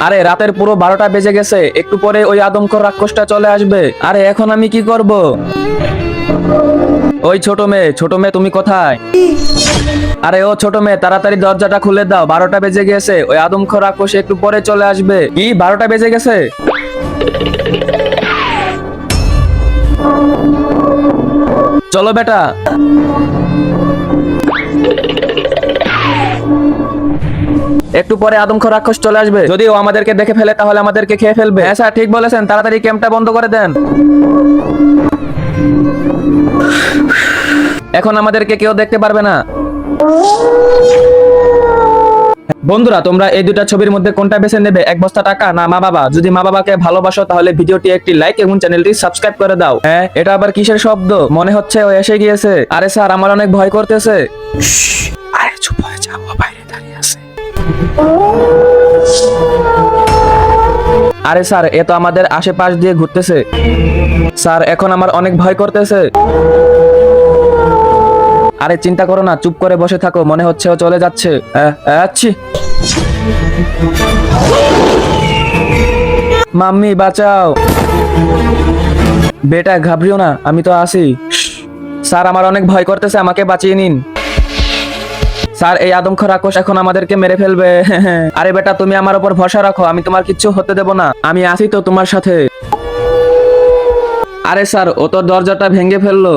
আরে রাতের পুরো 12টা বেজে গেছে, একটু পরে ওই আদমখোর রাক্ষসটা চলে আসবে। আরে এখন আমি কি করব? ওই ছোট মেয়ে তুমি কোথায়? আরে ও ছোট মেয়ে, তাড়াতাড়ি দরজাটা খুলে দাও, 12টা বেজে গেছে, ওই আদমখোর রাক্ষস একটু পরে চলে আসবে। কি 12টা বেজে গেছে? চলো বেটা। একটু পরে আদমখোর রাক্ষস চলে আসবে, যদি ও আমাদেরকে দেখে ফেলে তাহলে আমাদেরকে খেয়ে ফেলবে। হ্যাঁ স্যার, ঠিক বলেছেন, তাড়াতাড়ি ক্যাম্পটা বন্ধ করে দেন। এখন আমাদেরকে কেউ দেখতে পারবে না। বন্ধুরা, তোমরা এই দুটা ছবির মধ্যে কোনটা বেছে নেবে? 1 বস্তা টাকা না মা বাবা? যদি মা বাবাকে ভালোবাসো তাহলে ভিডিওটি একটি লাইক এবং চ্যানেলটি সাবস্ক্রাইব করে দাও। হ্যাঁ, এটা আবার কিসের শব্দ? মনে হচ্ছে ও এসে গিয়েছে। আরে স্যার, আমার অনেক ভয় করতেছে। আরে চুপ হয়ে যাও, ও বাইরে দাঁড়িয়ে আছে। আরে স্যার, এ তো আমাদের আশেপাশ দিয়ে ঘুরতেছে। স্যার, এখন আমার অনেক ভয় করতেছে। আরে চিন্তা করো না, চুপ করে বসে থাকো, মনে হচ্ছে ও চলে যাচ্ছে। আচ্ছি। মাম্মি বাঁচাও। বেটা ঘাবড়িও না, আমি তো আছি। স্যার, আমার অনেক ভয় করতেছে, আমাকে বাঁচিয়ে নিন। স্যার, এই আদমখোর রাক্ষস এখন আমাদেরকে মেরে ফেলবে। আরে বেটা, তুমি আমার উপর ভরসা রাখো, আমি তোমার কিচ্ছু হতে দেব না, আমি আছি তো তোমার সাথে। আরে স্যার, ও তো দরজাটা ভেঙে ফেললো।